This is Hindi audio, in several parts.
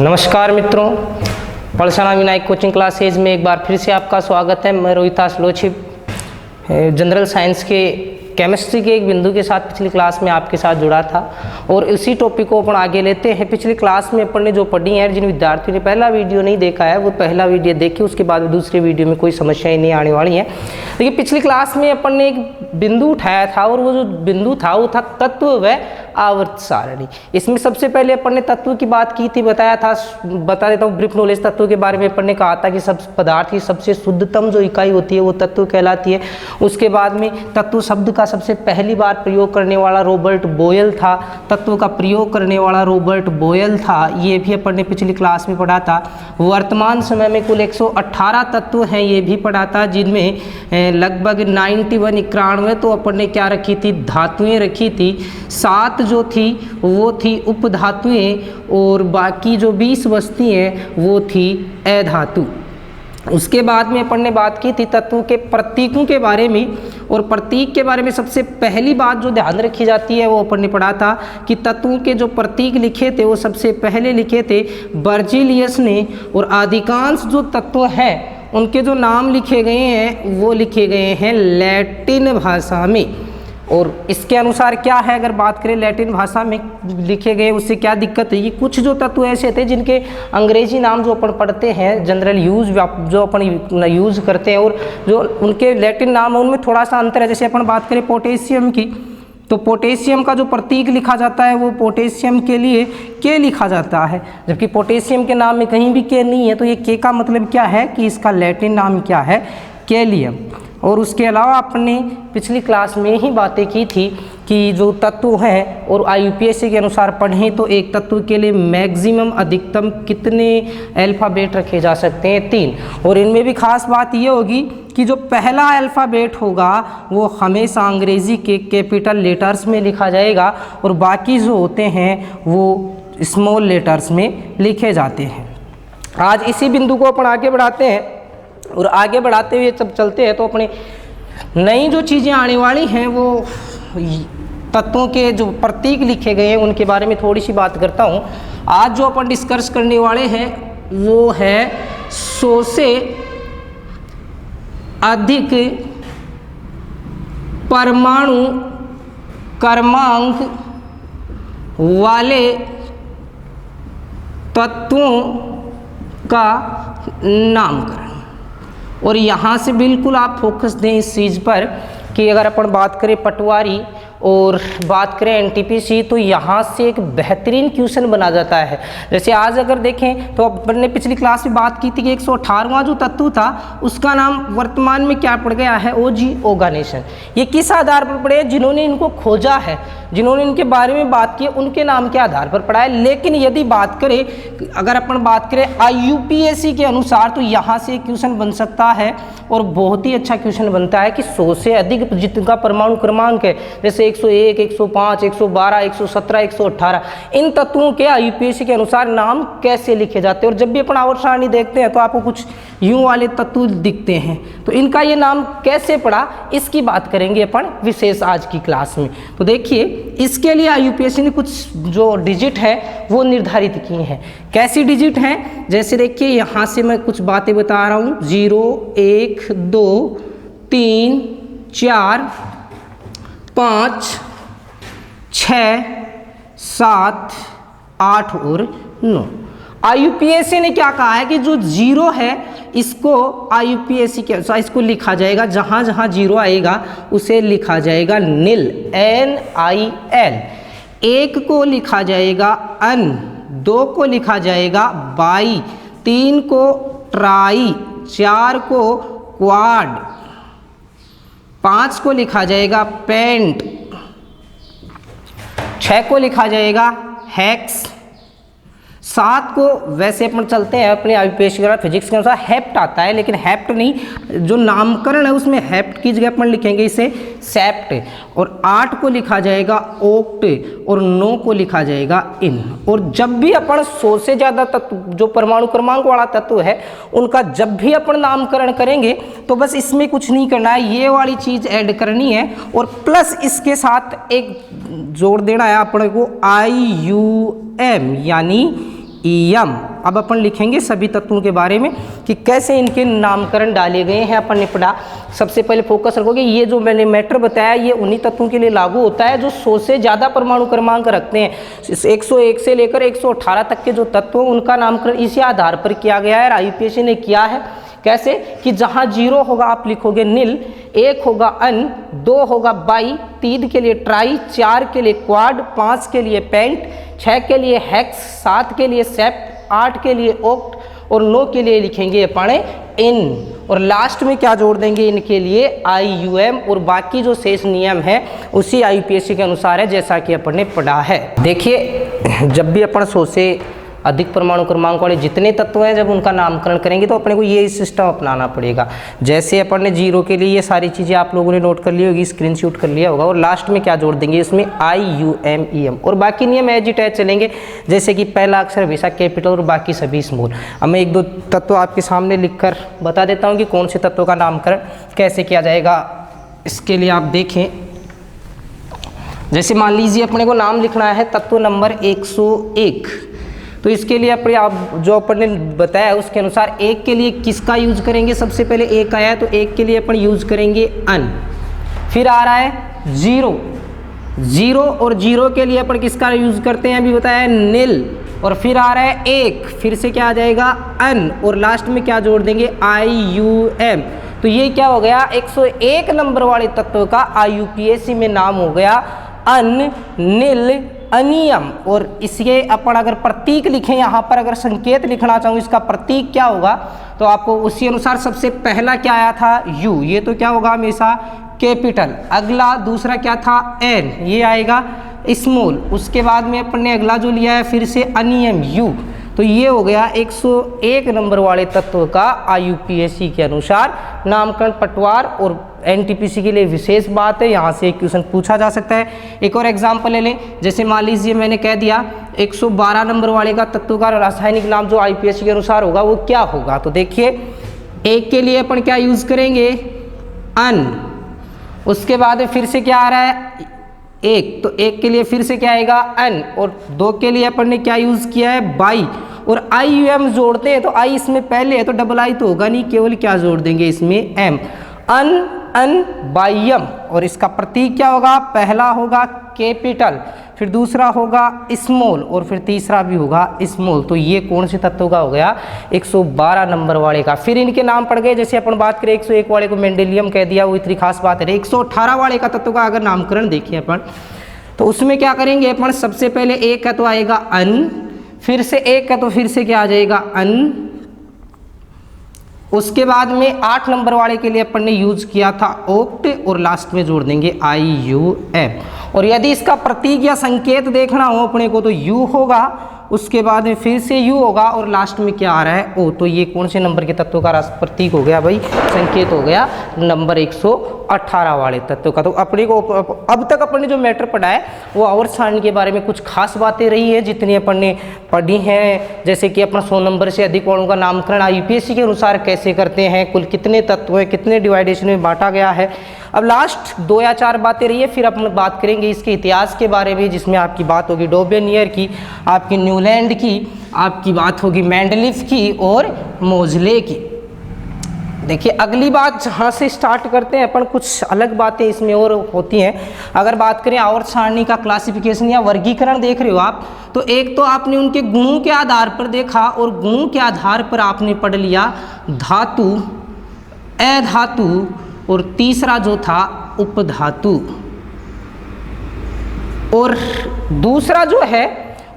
नमस्कार मित्रों, पलसाना विनायक कोचिंग क्लासेज में एक बार फिर से आपका स्वागत है। मैं रोहितास लोची जनरल साइंस के केमिस्ट्री के एक बिंदु के साथ पिछली क्लास में आपके साथ जुड़ा था और इसी टॉपिक को अपन आगे लेते हैं। पिछली क्लास में अपन ने जो पढ़ी है, जिन विद्यार्थियों ने पहला वीडियो नहीं देखा है वो पहला वीडियो देखे, उसके बाद दूसरे वीडियो में कोई समस्याएं नहीं आने वाली हैं। देखिए, पिछली क्लास में अपन ने एक बिंदु उठाया था और वो जो बिंदु था वो था तत्व व आवर्त सारणी। इसमें सबसे पहले अपन ने तत्व की बात की थी, बता देता हूँ ब्रीफ नॉलेज। तत्व के बारे में अपन ने कहा था कि सब पदार्थ की सबसे शुद्धतम जो इकाई होती है वो तत्व कहलाती है। उसके बाद में तत्व शब्द का सबसे पहली बार प्रयोग करने वाला रॉबर्ट बोयल था। तत्व का प्रयोग करने वाला रॉबर्ट बोयल था, ये भी अपन ने पिछली क्लास में पढ़ा था। वर्तमान समय में कुल 118 तत्व हैं, ये भी पढ़ा था, जिनमें लगभग 91 तो अपन ने क्या रखी थी, धातुएं रखी थी। 7 जो थी वो थी उपधातुएं और बाकी जो 20 बचती हैं वो थी अधातु। उसके बाद में अपन ने बात की थी तत्वों के प्रतीकों के बारे में, और प्रतीक के बारे में सबसे पहली बात जो ध्यान रखी जाती है वो अपन ने पढ़ा था कि तत्वों के जो प्रतीक लिखे थे वो सबसे पहले लिखे थे बर्जीलियस ने, और अधिकांश जो तत्व हैं उनके जो नाम लिखे गए हैं वो लिखे गए हैं लैटिन भाषा में। और इसके अनुसार क्या है, अगर बात करें लैटिन भाषा में लिखे गए, उससे क्या दिक्कत है कि कुछ जो तत्व ऐसे थे जिनके अंग्रेजी नाम जो अपन पढ़ते हैं जनरल यूज जो अपन यूज़ करते हैं, और जो उनके लैटिन नाम है उनमें थोड़ा सा अंतर है। जैसे अपन बात करें पोटेशियम की, तो पोटेशियम का जो प्रतीक लिखा जाता है वो पोटेशियम के लिए के लिखा जाता है, जबकि पोटेशियम के नाम में कहीं भी के नहीं है। तो ये के का मतलब क्या है कि इसका लैटिन नाम क्या है, कैलियम। और उसके अलावा आपने पिछली क्लास में ही बातें की थी कि जो तत्व हैं और IUPAC के अनुसार पढ़ें तो एक तत्व के लिए मैक्सिमम अधिकतम कितने अल्फ़ाबेट रखे जा सकते हैं, 3। और इनमें भी खास बात ये होगी कि जो पहला अल्फ़ाबेट होगा वो हमेशा अंग्रेज़ी के कैपिटल लेटर्स में लिखा जाएगा और बाकी जो होते हैं वो स्मॉल लेटर्स में लिखे जाते हैं। आज इसी बिंदु को अपन आगे बढ़ाते हैं, और आगे बढ़ाते हुए जब चलते हैं तो अपने नई जो चीज़ें आने वाली हैं वो तत्वों के जो प्रतीक लिखे गए हैं उनके बारे में थोड़ी सी बात करता हूँ। आज जो अपन डिस्कस करने वाले हैं वो है 100 से अधिक परमाणु क्रमांक वाले तत्वों का नामकरण। और यहाँ से बिल्कुल आप फोकस दें इस चीज़ पर कि अगर अपन बात करें पटवारी और बात करें NTPC तो यहाँ से एक बेहतरीन क्वेश्चन बना जाता है। जैसे आज अगर देखें तो अपन ने पिछली क्लास में बात की थी कि 118वां जो तत्व था उसका नाम वर्तमान में क्या पड़ गया है, OG ऑर्गेनाइजेशन। ये किस आधार पर पड़े, जिन्होंने इनको खोजा है, जिन्होंने इनके बारे में बात की उनके नाम के आधार पर पड़ा है। लेकिन यदि बात करें, अगर अपन बात करें IUPAC के अनुसार तो यहाँ से क्वेश्चन बन सकता है और बहुत ही अच्छा क्वेश्चन बनता है कि 100 से अधिक जिनका परमाणु क्रमांक है, जैसे 101, 105, 112, 117, 118, इन तत्वों के IUPAC के अनुसार नाम कैसे लिखे जाते हैं। और जब भी अपन आवर्त सारणी देखते हैं तो आपको कुछ यूं वाले तत्व दिखते हैं, तो इनका ये नाम कैसे पड़ा इसकी बात करेंगे अपन विशेष आज की क्लास में। तो देखिए, इसके लिए IUPAC ने कुछ जो डिजिट है वो निर्धारित की हैं। कैसी डिजिट हैं, जैसे देखिए यहाँ से मैं कुछ बातें बता रहा हूँ, 0, 1, 2, 3, 4, 5, 6, 7, 8 और 9। IUPAC ने क्या कहा है कि जो 0 है इसको IUPAC के अनुसार इसको लिखा जाएगा, जहाँ जहाँ 0 आएगा उसे लिखा जाएगा NIL, NIL। 1 को लिखा जाएगा अन, 2 को लिखा जाएगा बाई, 3 को ट्राई, 4 को क्वाड, 5 को लिखा जाएगा पेंट, 6 को लिखा जाएगा हेक्स, 7 को वैसे अपन चलते हैं अपने IUPAC के फिजिक्स के अनुसार हेप्ट आता है, लेकिन हेप्ट नहीं, जो नामकरण है उसमें हेप्ट की जगह अपन लिखेंगे इसे सेप्ट। और 8 को लिखा जाएगा ओक्ट और 9 को लिखा जाएगा इन। और जब भी अपन 100 से ज़्यादा तत्व जो परमाणु क्रमांक वाला तत्व है उनका जब भी अपन नामकरण करेंगे तो बस इसमें कुछ नहीं करना है, ये वाली चीज़ ऐड करनी है और प्लस इसके साथ एक जोड़ देना है अपने को IUM यानी एम। अब अपन लिखेंगे सभी तत्वों के बारे में कि कैसे इनके नामकरण डाले गए हैं, अपन ने पढ़ा। सबसे पहले फोकस रखोगे, ये जो मैंने मैटर बताया ये उन्हीं तत्वों के लिए लागू होता है जो 100 से ज़्यादा परमाणु क्रमांक रखते हैं। 101 से लेकर 118 तक के जो तत्व हैं उनका नामकरण इसी आधार पर किया गया है। IUPAC ने किया है कैसे कि जहाँ 0 होगा आप लिखोगे नील, 1 होगा अन, 2 होगा बाई, 3 के लिए ट्राई, 4 के लिए क्वाड, 5 के लिए पेंट, 6 के लिए हेक्स, 7 के लिए सेप्ट, 8 के लिए ओक्ट और 9 के लिए लिखेंगे अपन इन। और लास्ट में क्या जोड़ देंगे इनके लिए IUM। और बाकी जो शेष नियम है उसी IUPAC के अनुसार है जैसा कि अपन ने पढ़ा है। देखिए जब भी अपन 100 से अधिक परमाणु क्रमांक वाले जितने तत्व हैं जब उनका नामकरण करेंगे तो अपने को ये सिस्टम अपनाना पड़ेगा। जैसे अपन ने 0 के लिए ये सारी चीज़ें आप लोगों ने नोट कर ली होगी, स्क्रीनशॉट कर लिया होगा। और लास्ट में क्या जोड़ देंगे इसमें IUM EM। और बाकी नियम एज इट एज चलेंगे, जैसे कि पहला अक्षर हमेशा कैपिटल और बाकी सभी स्मॉल। अब मैं 1-2 तत्व आपके सामने लिख कर बता देता हूँ कि कौन से तत्वों का नामकरण कैसे किया जाएगा। इसके लिए आप देखें, जैसे मान लीजिए अपने को नाम लिखना है तत्व नंबर 101, तो इसके लिए अपने आप जो अपन ने बताया उसके अनुसार 1 के लिए किसका यूज करेंगे। सबसे पहले 1 आया है तो 1 के लिए अपन यूज करेंगे अन। फिर आ रहा है 0 और 0 के लिए अपन किसका यूज करते हैं अभी बताया नील। और फिर आ रहा है 1, फिर से क्या आ जाएगा अन। और लास्ट में क्या जोड़ देंगे IUM। तो ये क्या हो गया 101 नंबर वाले तत्व का IUPAC में नाम हो गया अन, नील, अनियम। और इसके अपन अगर प्रतीक लिखें, यहाँ पर अगर संकेत लिखना चाहूँ इसका प्रतीक क्या होगा तो आपको उसी अनुसार सबसे पहला क्या आया था U, ये तो क्या होगा हमेशा कैपिटल। अगला दूसरा क्या था N, ये आएगा स्मॉल। उसके बाद में अपन ने अगला जो लिया है फिर से अनियम U, तो ये हो गया 101 नंबर वाले तत्व का IUPAC के अनुसार नामकरण। पटवार और NTPC के लिए विशेष बात है, यहाँ से एक क्वेश्चन पूछा जा सकता है। एक और एग्जांपल ले लें, जैसे मान लीजिए मैंने कह दिया 112 नंबर वाले का तत्व का रासायनिक नाम जो IUPAC के अनुसार होगा वो क्या होगा। तो देखिए 1 के लिए अपन क्या यूज करेंगे अन। उसके बाद फिर से क्या आ रहा है 1, तो 1 के लिए फिर से क्या आएगा अन। और 2 के लिए अपन ने क्या यूज किया है बाई। और IUM जोड़ते हैं तो I इसमें पहले है तो डबल I तो होगा नहीं, केवल क्या जोड़ देंगे इसमें M, अन बाइयम। और इसका प्रतीक क्या होगा, पहला होगा कैपिटल, फिर दूसरा होगा स्मॉल और फिर तीसरा भी होगा स्मॉल। तो ये कौन से तत्व का हो गया 112 नंबर वाले का। फिर इनके नाम पड़ गए, जैसे अपन बात करें 101 वाले को मेंडेलियम कह दिया, वो इतनी खास बात है। 118 वाले का तत्व का अगर नामकरण देखिए अपन तो उसमें क्या करेंगे अपन, सबसे पहले 1 है तो आएगा अन, फिर से 1 है तो फिर से क्या आ जाएगा अन। उसके बाद में 8 नंबर वाले के लिए अपन ने यूज किया था ओक्ट और लास्ट में जोड़ देंगे IUM। और यदि इसका प्रतीक या संकेत देखना हो अपने को तो U होगा, उसके बाद में फिर से U होगा और लास्ट में क्या आ रहा है O। तो ये कौन से नंबर के तत्वों का प्रतीक हो गया भाई, संकेत हो गया नंबर 118 वाले तत्व का। तो अपने को अब तक अपन ने जो मैटर पढ़ा है वो आवर्त सारणी के बारे में कुछ खास बातें रही है जितनी अपन ने पढ़ी हैं, जैसे कि अपना 100 नंबर से अधिक वालों का नामकरण IUPAC के अनुसार कैसे करते हैं, कुल कितने तत्व हैं, कितने डिवाइडेशन में बांटा गया है। अब लास्ट 2 या 4 बातें रही है, फिर अपन बात करेंगे इसके इतिहास के बारे में, जिसमें आपकी बात होगी डोबेनियर की, आपकी न्यूलैंड की, आपकी बात होगी मेंडलीफ की और मोजले की। देखिए अगली बात जहाँ से स्टार्ट करते हैं अपन, कुछ अलग बातें इसमें और होती हैं। अगर बात करें आवर्त सारणी का क्लासिफिकेशन या वर्गीकरण देख रहे हो आप, तो एक तो आपने उनके गुणों के आधार पर देखा और गुणों के आधार पर आपने पढ़ लिया धातु, अधातु और तीसरा जो था उपधातु। और दूसरा जो है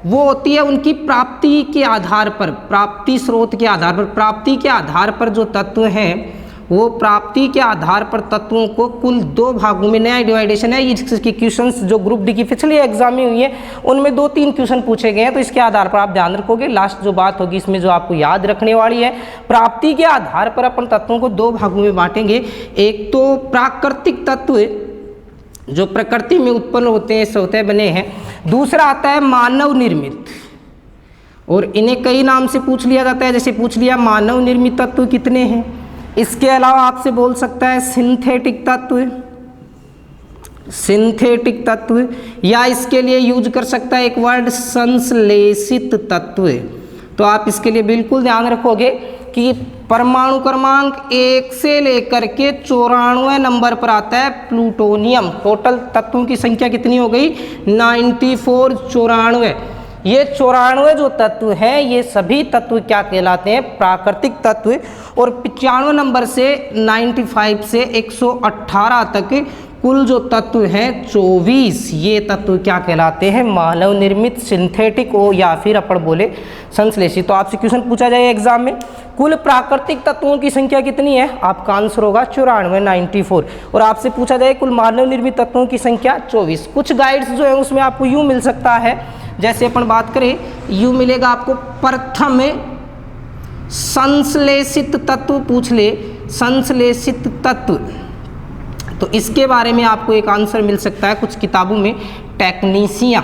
वो होती है उनकी प्राप्ति के आधार पर, प्राप्ति स्रोत के आधार पर। प्राप्ति के आधार पर जो तत्व हैं वो प्राप्ति के आधार पर तत्वों को कुल 2 भागों में, नया डिवाइडेशन है। इसके क्वेश्चंस जो ग्रुप डी की पिछले एग्जाम में हुई है उनमें 2-3 क्वेश्चन पूछे गए हैं, तो इसके आधार पर आप ध्यान रखोगे। लास्ट जो बात होगी इसमें जो आपको याद रखने वाली है, प्राप्ति के आधार पर अपन तत्वों को 2 भागों में बांटेंगे। एक तो प्राकृतिक तत्व जो प्रकृति में उत्पन्न होते हैं, स्वतः बने हैं। दूसरा आता है मानव निर्मित, और इन्हें कई नाम से पूछ लिया जाता है। जैसे पूछ लिया मानव निर्मित तत्व कितने हैं, इसके अलावा आपसे बोल सकता है सिंथेटिक तत्व, सिंथेटिक तत्व, या इसके लिए यूज कर सकता है एक वर्ड संश्लेषित तत्व। तो आप इसके लिए बिल्कुल ध्यान रखोगे कि परमाणु क्रमांक 1 से लेकर के 94 नंबर पर आता है प्लूटोनियम। टोटल तत्वों की संख्या कितनी हो गई? 94, 94। ये 94 जो तत्व हैं ये सभी तत्व क्या कहलाते हैं? प्राकृतिक तत्व। और 95 नंबर से 95 से 118 तक कुल जो तत्व हैं 24, ये तत्व क्या कहलाते हैं? मानव निर्मित, सिंथेटिक हो या फिर अपन बोले संश्लेषित। तो आपसे क्वेश्चन पूछा जाए एग्जाम में, कुल प्राकृतिक तत्वों की संख्या कितनी है? आपका आंसर होगा 94, 94। और आपसे पूछा जाए कुल मानव निर्मित तत्वों की संख्या 24। कुछ गाइड्स जो है उसमें आपको यूँ मिल सकता है, जैसे अपन बात करें यूँ मिलेगा आपको, प्रथम संश्लेषित तत्व पूछ ले, संश्लेषित तत्व, तो इसके बारे में आपको एक आंसर मिल सकता है कुछ किताबों में, टेक्नीशियम।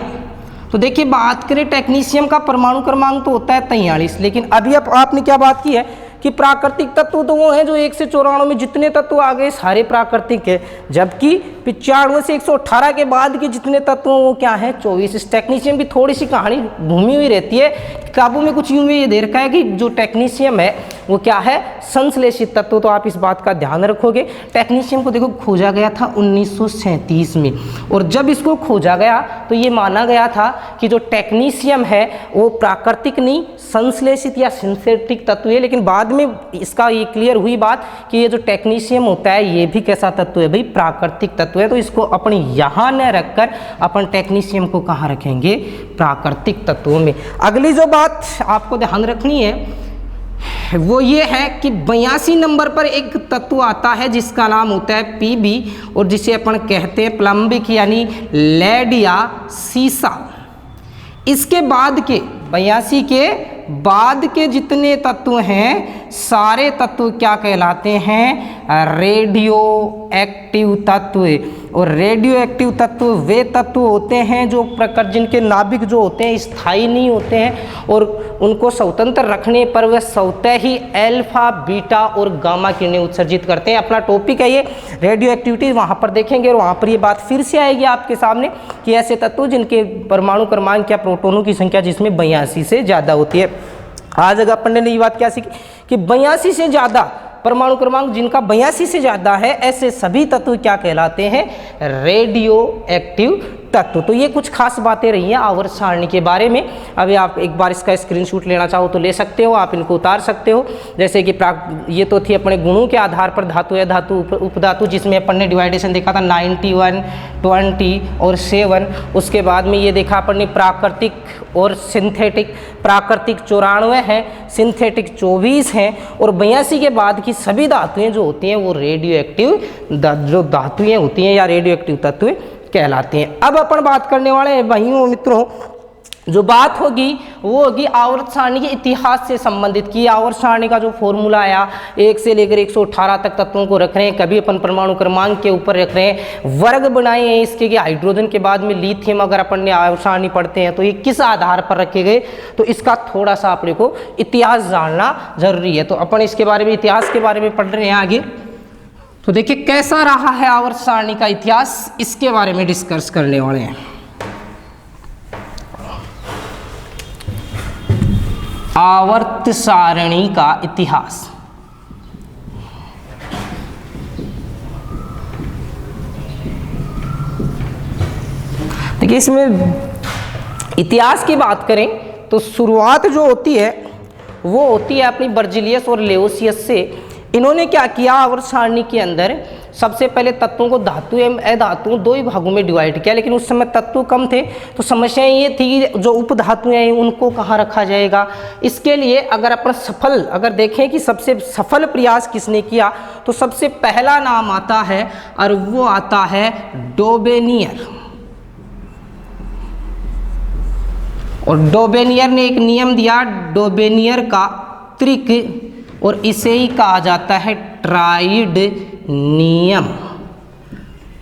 तो देखिए बात करें टेक्नीशियम का परमाणु क्रमांक तो होता है 43, लेकिन अभी आपने क्या बात की है कि प्राकृतिक तत्व तो वो हैं जो 1 से 94 में जितने तत्व आ गए सारे प्राकृतिक है, जबकि 95 से 118 के बाद के जितने तत्व वो क्या है? 24। इस टेक्नीशियम की थोड़ी सी कहानी घूमी हुई रहती है, किताबों में कुछ यूं ये दे रखा है कि जो टेक्नीशियम है वो क्या है? संश्लेषित तत्व। तो आप इस बात का ध्यान रखोगे। टेक्नीशियम को देखो खोजा गया था 1937 में, और जब इसको खोजा गया तो ये माना गया था कि जो टेक्नीशियम है वो प्राकृतिक नहीं, संश्लेषित या सिंथेटिक तत्व है। लेकिन बाद में इसका ये क्लियर हुई बात कि ये जो टेक्नीशियम होता है ये भी कैसा तत्व है भाई? प्राकृतिक तत्व है। तो इसको अपने यहाँ न रखकर अपन टेक्नीशियम को कहाँ रखेंगे? प्राकृतिक तत्वों में। अगली जो बात आपको ध्यान रखनी है वो ये है कि 82 नंबर पर एक तत्व आता है जिसका नाम होता है पीबी, और जिसे अपन कहते हैं प्लम्बिक यानी लेड या सीसा। इसके बाद के 82 के बाद के जितने तत्व हैं सारे तत्व क्या कहलाते हैं? रेडियो एक्टिव तत्व। और रेडियो एक्टिव तत्व वे तत्व होते हैं जो प्रकृति, जिनके नाभिक जो होते हैं स्थायी नहीं होते हैं, और उनको स्वतंत्र रखने पर वे स्वतः ही अल्फा, बीटा और गामा किरणें उत्सर्जित करते हैं। अपना टॉपिक है ये रेडियो एक्टिविटी, वहाँ पर देखेंगे और वहाँ पर ये बात फिर से आएगी आपके सामने कि ऐसे तत्व जिनके परमाणु क्रमांक या प्रोटोनों की संख्या जिसमें 82 से ज़्यादा होती है। आज अगर अपन ने ये बात क्या सीखी कि 82 से ज़्यादा परमाणु क्रमांक जिनका 82 से ज़्यादा है ऐसे सभी तत्व क्या कहलाते हैं? रेडियो एक्टिव तत्व। तो ये कुछ खास बातें रही हैं आवर्त सारणी के बारे में। अभी आप एक बार इसका स्क्रीनशॉट लेना चाहो तो ले सकते हो, आप इनको उतार सकते हो। जैसे कि ये तो थी अपने गुणों के आधार पर धातु या धातु उपधातु, जिसमें अपन ने डिवाइडेशन देखा था 91, 20 और 7। उसके बाद में ये देखा अपन ने प्राकृतिक और सिंथेटिक। प्राकृतिक 94 है, सिंथेटिक 24 हैं, और 82 के बाद की सभी धातुएं जो होती हैं वो रेडियो एक्टिव जो धातुएं होती हैं या रेडियो एक्टिव तत्व कहलाते हैं। अब अपन बात करने वाले हैं भाइयों मित्रों, जो बात होगी वो होगी आवर्त सारणी के इतिहास से संबंधित की। आवर्त सारणी का जो फॉर्मूला आया 1 से लेकर 118 तक तत्वों को रख रहे हैं, कभी अपन परमाणु क्रमांक के ऊपर रख रहे हैं, वर्ग बनाए हैं इसके कि हाइड्रोजन के बाद में लिथियम अगर अपन ने आवर्त सारणी पढ़ते हैं तो ये किस आधार पर रखे गए, तो इसका थोड़ा सा अपने को इतिहास जानना जरूरी है। तो अपन इसके बारे में, इतिहास के बारे में पढ़ रहे हैं आगे। तो देखिए कैसा रहा है आवर्त सारणी का इतिहास, इसके बारे में डिस्कस करने वाले हैं। आवर्त सारणी का इतिहास। देखिए इसमें इतिहास की बात करें तो शुरुआत जो होती है वो होती है अपनी बर्जिलियस और लेओसियस से। इन्होंने क्या किया, आवर्त सारणी के अंदर सबसे पहले तत्वों को धातु एवं अधातु 2 ही भागों में डिवाइड किया, लेकिन उस समय तत्व कम थे तो समस्या ये थी कि जो उपधातुएं हैं उनको कहाँ रखा जाएगा। इसके लिए अगर अपन अगर देखें कि सबसे सफल प्रयास किसने किया तो सबसे पहला नाम आता है और वो आता है डोबेनियर। और डोबेनियर ने एक नियम दिया, डोबेनियर का त्रिक, और इसे ही कहा जाता है ट्राइड नियम।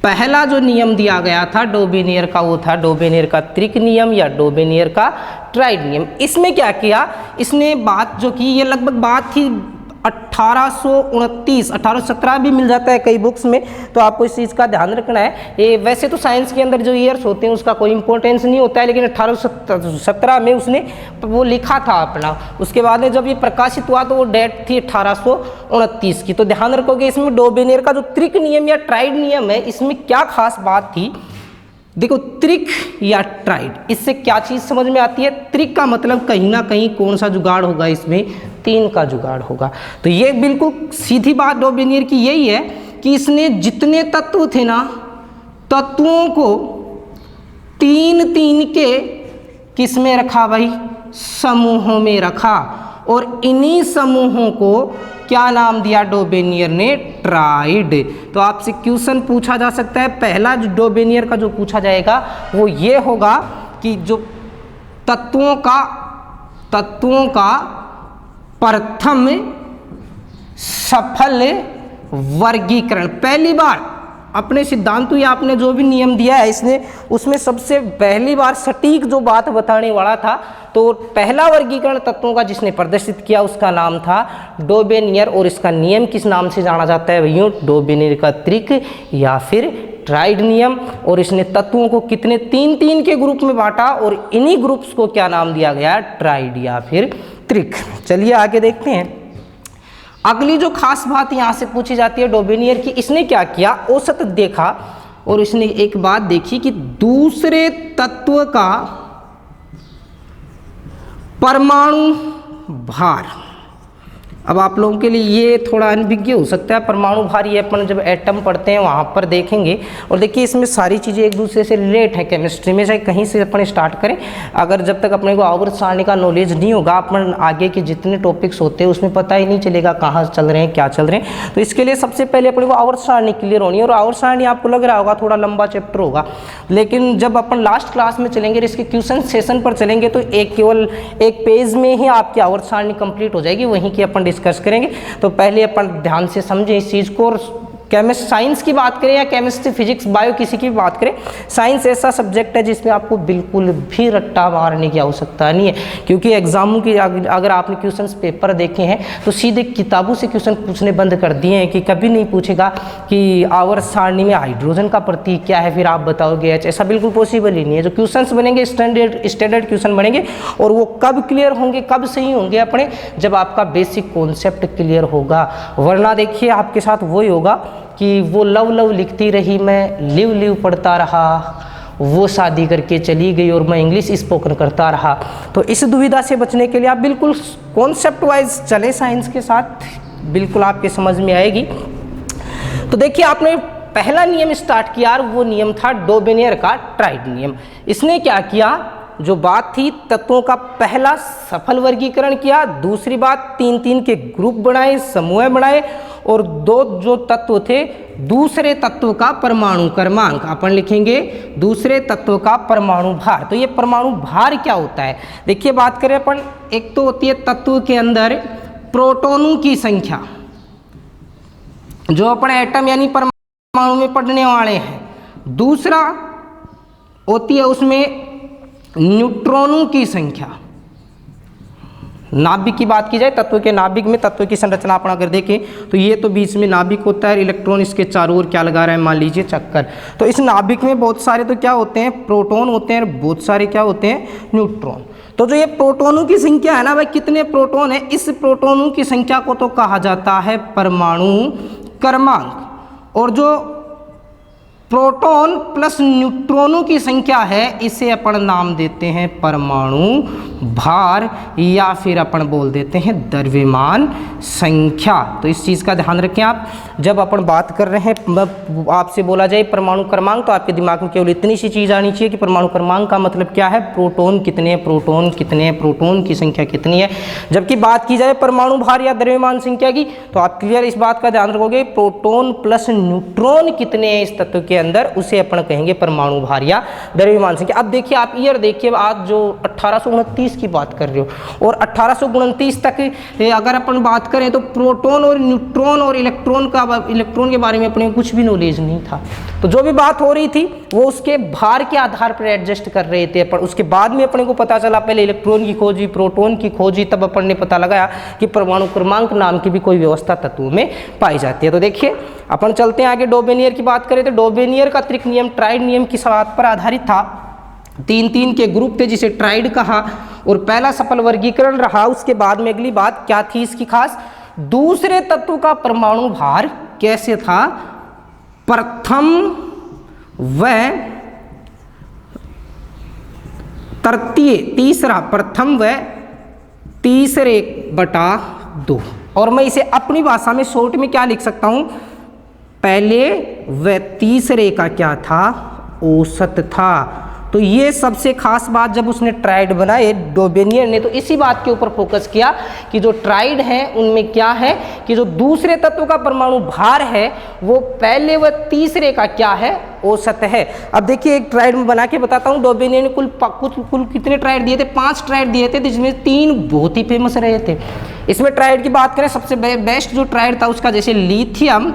पहला जो नियम दिया गया था डोबेनियर का वो था डोबेनियर का त्रिक नियम या डोबेनियर का ट्राइड नियम। इसमें क्या किया इसने, बात जो की ये लगभग बात थी 1829, 1817 भी मिल जाता है कई बुक्स में, तो आपको इस चीज़ का ध्यान रखना है। ये वैसे तो साइंस के अंदर जो ईयर्स होते हैं उसका कोई इंपॉर्टेंस नहीं होता है, लेकिन 1817 में उसने वो लिखा था अपना। उसके बाद में जब ये प्रकाशित हुआ तो वो डेट थी 1829 की। तो ध्यान रखोगे इसमें डोबेनियर का जो त्रिक नियम या ट्राइड नियम है, इसमें क्या खास बात थी। देखो त्रिक या ट्राइड, इससे क्या चीज़ समझ में आती है। त्रिक का मतलब कहीं ना कहीं कौन सा जुगाड़ होगा, इसमें 3 का जुगाड़ होगा। तो ये बिल्कुल सीधी बात डोबेनियर की यही है कि इसने जितने तत्व थे ना, तत्वों को 3 के किस में रखा भाई, समूहों में रखा, और इन्हीं समूहों को क्या नाम दिया डोबेनियर ने, ट्राइड। तो आपसे क्वेश्चन पूछा जा सकता है, पहला जो डोबेनियर का जो पूछा जाएगा वो ये होगा कि जो तत्वों का प्रथम सफल वर्गीकरण, पहली बार अपने सिद्धांतों या आपने जो भी नियम दिया है इसने, उसमें सबसे पहली बार सटीक जो बात बताने वाला था, तो पहला वर्गीकरण तत्वों का जिसने प्रदर्शित किया उसका नाम था डोबेनियर। और इसका नियम किस नाम से जाना जाता है भैया, डोबेनियर का त्रिक या फिर ट्राइड नियम। और इसने तत्वों को कितने 3 के ग्रुप में बांटा, और इन्हीं ग्रुप्स को क्या नाम दिया गया, ट्राइड या फिर त्रिक। चलिए आगे देखते हैं। अगली जो खास बात यहाँ से पूछी जाती है डोबेनियर की, इसने क्या किया, औसत देखा और इसने एक बात देखी कि दूसरे तत्व का परमाणु भार। अब आप लोगों के लिए ये थोड़ा अनभिज्ञ हो सकता है, परमाणु भार ये अपन जब एटम पढ़ते हैं वहाँ पर देखेंगे। और देखिए इसमें सारी चीज़ें एक दूसरे से रिलेट हैं केमिस्ट्री में, चाहे कहीं से अपन स्टार्ट करें। अगर जब तक अपने को आवर्त सारणी का नॉलेज नहीं होगा, अपन आगे के जितने टॉपिक्स होते हैं उसमें पता ही नहीं चलेगा कहाँ चल रहे हैं, क्या चल रहे हैं। तो इसके लिए सबसे पहले अपने को आवर्त सारणी क्लियर होनी है। और आवर्त सारणी आपको लग रहा होगा थोड़ा लंबा चैप्टर होगा, लेकिन जब अपन लास्ट क्लास में चलेंगे, इसके क्वेश्चन सेशन पर चलेंगे, तो केवल एक पेज में ही आपकी आवर्त सारणी कंप्लीट हो जाएगी, वहीं की अपन डिस्कस करेंगे। तो पहले अपन ध्यान से समझें इस चीज़ को। और केमिस्ट्री साइंस की बात करें या केमिस्ट्री फिजिक्स बायो किसी की भी बात करें, साइंस ऐसा सब्जेक्ट है जिसमें आपको बिल्कुल भी रट्टा मारने की आवश्यकता नहीं है। क्योंकि एग्जामों की अगर आपने क्वेश्चंस पेपर देखे हैं तो सीधे किताबों से क्वेश्चन पूछने बंद कर दिए हैं, कि कभी नहीं पूछेगा कि आवर्त सारणी में हाइड्रोजन का प्रतीक क्या है, फिर आप बताओगे एच। ऐसा बिल्कुल पॉसिबल ही नहीं है। जो क्वेश्चंस बनेंगे स्टैंडर्ड क्वेश्चन बनेंगे, और वो कब क्लियर होंगे, कब सही होंगे अपने, जब आपका बेसिक कॉन्सेप्ट क्लियर होगा। वरना देखिए आपके साथ वही होगा कि वो लव लव लिखती रही, मैं लिव लिव पढ़ता रहा, वो शादी करके चली गई और मैं इंग्लिश स्पोकन करता रहा। तो इस दुविधा से बचने के लिए आप बिल्कुल कॉन्सेप्ट वाइज चले साइंस के साथ, बिल्कुल आपके समझ में आएगी। तो देखिए आपने पहला नियम स्टार्ट किया, वो नियम था डोबेनियर का ट्राइड नियम। इसने क्या किया, जो बात थी तत्वों का पहला सफल वर्गीकरण किया, दूसरी बात 3 के ग्रुप बनाए, समूह बनाए, और 2 जो तत्व थे, दूसरे तत्व का परमाणु क्रमांक अपन लिखेंगे, दूसरे तत्व का परमाणु भार। तो ये परमाणु भार क्या होता है, देखिए बात करें अपन, एक तो होती है तत्व के अंदर प्रोटॉनों की संख्या, जो अपन एटम यानी परमाणु में पढ़ने वाले हैं। दूसरा होती है उसमें न्यूट्रॉनों की संख्या। नाभिक की बात की जाए, तत्व के नाभिक में तत्व की संरचना अपन अगर देखें तो ये तो बीच में नाभिक होता है, इलेक्ट्रॉन इसके चारों ओर क्या लगा रहा है, मान लीजिए चक्कर। तो इस नाभिक में बहुत सारे तो क्या होते हैं, प्रोटॉन होते हैं, बहुत सारे क्या होते हैं, न्यूट्रॉन। तो जो ये प्रोटॉनों की संख्या है ना भाई, कितने प्रोटॉन है, इस प्रोटॉनों की संख्या को तो कहा जाता है परमाणु क्रमांक। और जो प्रोटॉन प्लस न्यूट्रॉनों की संख्या है, इसे अपन नाम देते हैं परमाणु भार, या फिर अपन बोल देते हैं द्रव्यमान संख्या। तो इस चीज़ का ध्यान रखें आप, जब अपन बात कर रहे हैं, आपसे बोला जाए परमाणु क्रमांक, तो आपके दिमाग में केवल इतनी सी चीज़ आनी चाहिए कि परमाणु क्रमांक का मतलब क्या है, प्रोटॉन कितने, प्रोटॉन कितने, प्रोटॉन की संख्या कितनी है। जबकि बात की जाए परमाणु भार या द्रव्यमान संख्या की, तो आप क्लियर इस बात का ध्यान रखोगे, प्रोटॉन प्लस न्यूट्रॉन कितने हैं इस तत्व के अंदर, उसे अपन कहेंगे परमाणु भार या द्रव्यमान संख्या। अब देखिए आप ईयर देखिए, आज जो 1829 की बात कर रहे हो और 1829 तक अगर अपन बात करें तो प्रोटॉन और न्यूट्रॉन और इलेक्ट्रॉन के बारे में अपने कुछ भी नॉलेज नहीं था। तो जो भी बात हो रही थी वो उसके भार के आधार पर एडजस्ट कर रहे थे अपन। उसके बाद में अपने को पता चला, पहले इलेक्ट्रॉन की खोजी, प्रोटॉन की खोजी, तब अपन ने पता लगाया कि परमाणु क्रमांक नाम की भी कोई व्यवस्था तत्वों में पाई जाती है। तो देखिए अपन चलते हैं आगे। डोबेनियर की बात करें तो डोबेनियर का त्रिक नियम ट्राइड नियम की बात पर आधारित था। 3-3 के ग्रुप थे जिसे ट्राइड कहा और पहला सफल वर्गीकरण रहा। उसके बाद में अगली बात क्या थी इसकी खास, दूसरे तत्व का परमाणु भार कैसे था, प्रथम व तृतीय, तीसरा, प्रथम व तीसरे बटा 2। और मैं इसे अपनी भाषा में शॉर्ट में क्या लिख सकता हूं, पहले व तीसरे का क्या था, औसत था। तो ये सबसे खास बात जब उसने ट्राइड बनाए डोबेनियर ने, तो इसी बात के ऊपर फोकस किया कि जो ट्राइड है उनमें क्या है कि जो दूसरे तत्व का परमाणु भार है वो पहले व तीसरे का क्या है, औसत है। अब देखिए एक ट्राइड में बना के बताता हूँ। डोबेनियर ने कुल कितने ट्राइड दिए थे, 5 ट्राइड दिए थे, जिसमें 3 बहुत ही फेमस रहे थे। इसमें ट्राइड की बात करें, सबसे बेस्ट जो ट्राइड था उसका, जैसे लिथियम,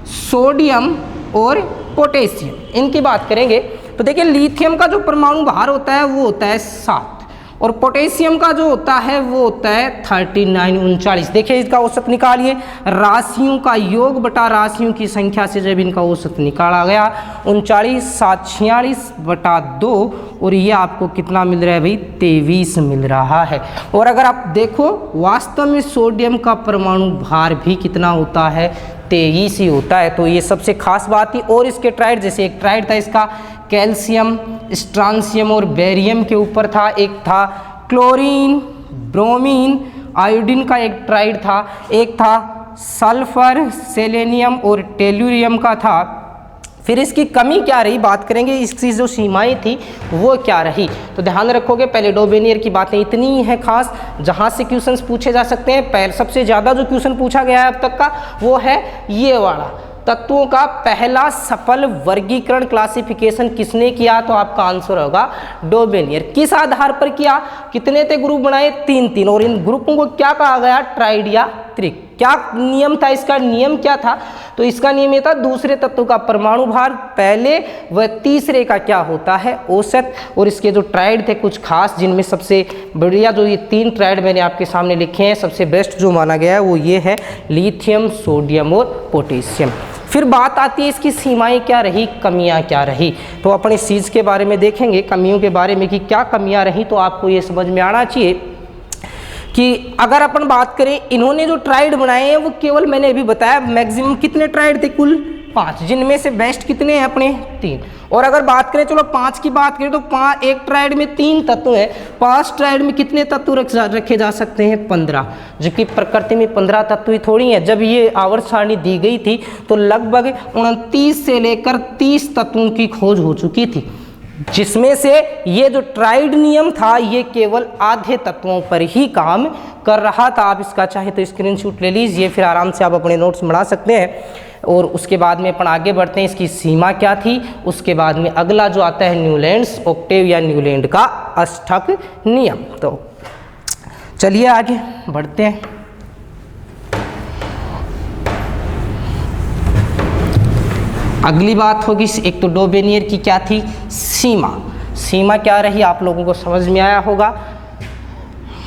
सोडियम और पोटेशियम, इनकी बात करेंगे तो देखिए लिथियम का जो परमाणु भार होता है वो होता है 7 और पोटेशियम का जो होता है वो होता है 39। देखिए इसका औसत निकालिए, राशियों का योग बटा राशियों की संख्या से जब इनका औसत निकाला गया 39, 7, 46 बटा 2 और ये आपको कितना मिल रहा है भाई, 23 मिल रहा है। और अगर आप देखो वास्तव में सोडियम का परमाणु भार भी कितना होता है, 23 ही होता है। तो ये सबसे खास बात थी। और इसके ट्राइड, जैसे एक ट्राइड था इसका कैल्शियम, स्ट्रांसियम और बेरियम के ऊपर था, एक था क्लोरीन, ब्रोमीन, आयोडीन का एक ट्राइड था, एक था सल्फर, सेलेनियम और टेल्यूरियम का था। फिर इसकी कमी क्या रही, बात करेंगे इसकी जो सीमाएं थी वो क्या रही। तो ध्यान रखोगे पहले डोबेनियर की बातें इतनी है खास जहां से क्वेश्चंस पूछे जा सकते हैं। पहले सबसे ज़्यादा जो क्वेश्चन पूछा गया है अब तक का वो है ये वाला, तत्वों का पहला सफल वर्गीकरण क्लासिफिकेशन किसने किया, तो आपका आंसर होगा डोबेनियर। किस आधार पर किया, कितने थे ग्रुप बनाए, 3-3 और इन ग्रुपों को क्या कहा गया, ट्राइड या त्रिक। क्या नियम था इसका, नियम क्या था, तो इसका नियम ये था दूसरे तत्व का परमाणु भार पहले व तीसरे का क्या होता है, औसत। और इसके जो ट्राइड थे कुछ खास, जिनमें सबसे बढ़िया जो ये 3 ट्राइड मैंने आपके सामने लिखे हैं, सबसे बेस्ट जो माना गया है वो ये है लिथियम, सोडियम और पोटेशियम। फिर बात आती है इसकी सीमाएं क्या रही, कमियां क्या रही। तो अपन इस चीज़ के बारे में देखेंगे, कमियों के बारे में कि क्या कमियां रही। तो आपको ये समझ में आना चाहिए कि अगर अपन बात करें इन्होंने जो ट्राइड बनाए हैं वो केवल मैंने अभी बताया मैक्सिमम कितने ट्राइड थे, कुल 5, जिनमें से बेस्ट कितने हैं अपने 3। और अगर बात करें, चलो 5 की बात करें तो एक ट्राइड में 3 तत्व हैं, 5 ट्राइड में कितने तत्व रखे जा सकते हैं, 15, जबकि प्रकृति में 15 तत्व ही थोड़ी हैं। जब ये आवर्त सारणी दी गई थी तो लगभग 29 से लेकर 30 तत्वों की खोज हो चुकी थी, जिसमें से ये जो ट्राइड नियम था ये केवल आधे तत्वों पर ही काम कर रहा था। आप इसका चाहे तो स्क्रीनशॉट ले लीजिए, फिर आराम से आप अपने नोट्स बना सकते हैं। और उसके बाद में अपन आगे बढ़ते हैं, इसकी सीमा क्या थी। उसके बाद में अगला जो आता है न्यूलैंड्स ऑक्टेव या न्यूलैंड का अष्टक नियम। तो चलिए आगे बढ़ते हैं। अगली बात होगी, एक तो डोबेनियर की क्या थी सीमा, सीमा क्या रही आप लोगों को समझ में आया होगा।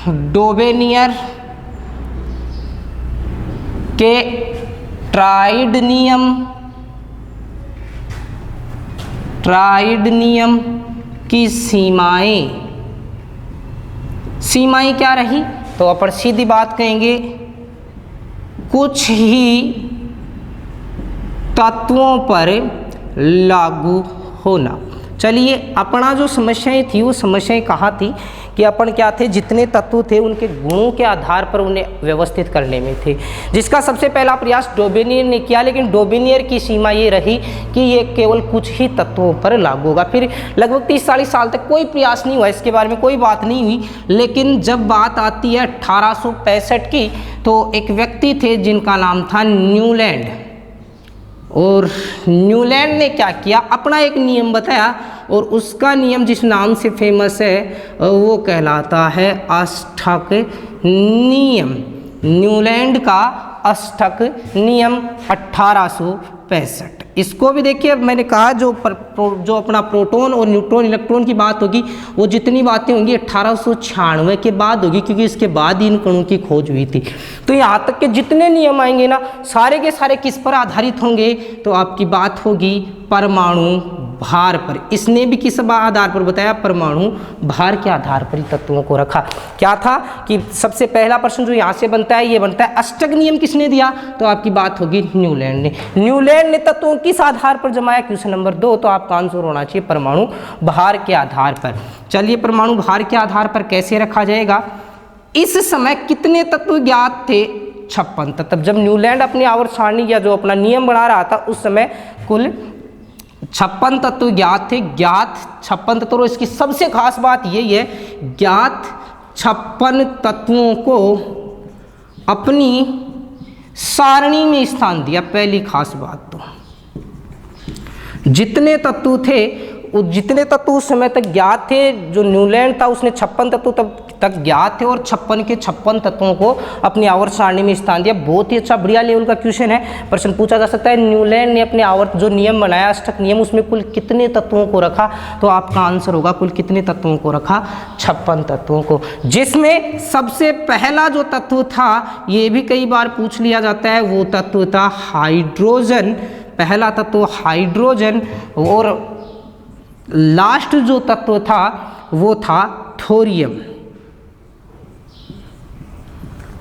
डोबेनियर के ट्राइड नियम की सीमाएं क्या रही, तो अपन सीधी बात कहेंगे कुछ ही तत्वों पर लागू होना। चलिए अपना जो समस्याएं थी वो समस्याएं कहाँ थी कि अपन क्या थे, जितने तत्व थे उनके गुणों के आधार पर उन्हें व्यवस्थित करने में थे, जिसका सबसे पहला प्रयास डोबेनियर ने किया। लेकिन डोबेनियर की सीमा ये रही कि ये केवल कुछ ही तत्वों पर लागू होगा। फिर लगभग 30-40 साल तक कोई प्रयास नहीं हुआ, इसके बारे में कोई बात नहीं हुई। लेकिन जब बात आती है 1865 की, तो एक व्यक्ति थे जिनका नाम था न्यूलैंड और न्यूलैंड ने क्या किया, अपना एक नियम बताया और उसका नियम जिस नाम से फेमस है वो कहलाता है अष्टक नियम। न्यूलैंड का अष्टक नियम 1865। इसको भी देखिए, मैंने कहा जो अपना प्रोटॉन और न्यूट्रॉन इलेक्ट्रॉन की बात होगी वो जितनी बातें होंगी 1896 के बाद होगी, क्योंकि इसके बाद ही इन कणों की खोज हुई थी। तो यहाँ तक के जितने नियम आएंगे ना, सारे के सारे किस पर आधारित होंगे, तो आपकी बात होगी परमाणु भार पर। इसने भी किस आधार पर बताया, परमाणु भार के आधार पर ही तत्वों को रखा। क्या था कि सबसे पहला प्रश्न जो यहाँ से बनता है ये बनता है अष्टक नियम किसने दिया, तो आपकी बात होगी न्यूलैंड ने। न्यूलैंड ने तत्वों किस आधार पर जमाया, क्वेश्चन नंबर 2, तो आपका आंसर होना चाहिए परमाणु भार के आधार पर। चलिए, परमाणु भार के आधार पर कैसे रखा जाएगा। इस समय कितने तत्व ज्ञात थे, 56 तत्व। जब न्यूलैंड अपनी आवर्त सारणी या जो अपना नियम बना रहा था उस समय कुल 56 तत्व ज्ञात थे। ज्ञात 56 तत्व, इसकी सबसे खास बात यही है, ज्ञात 56 तत्वों को अपनी सारणी में स्थान दिया। पहली खास बात तो जितने तत्व थे, जितने तत्व उस समय तक ज्ञात थे, जो न्यूलैंड था उसने 56 तत्व तक ज्ञात थे और 56 के 56 तत्वों को अपनी आवर्त सारणी में स्थान दिया। बहुत ही अच्छा बढ़िया लेवल का क्वेश्चन है, प्रश्न पूछा जा सकता है। न्यूलैंड ने अपने आवर्त जो नियम बनाया अष्टक नियम, उसमें कुल कितने तत्वों को रखा, तो आपका आंसर होगा कुल कितने तत्वों को रखा, 56 तत्वों को। जिसमें सबसे पहला जो तत्व था, ये भी कई बार पूछ लिया जाता है, वो तत्व था हाइड्रोजन। पहला तत्व हाइड्रोजन और लास्ट जो तत्व था वो था थोरियम।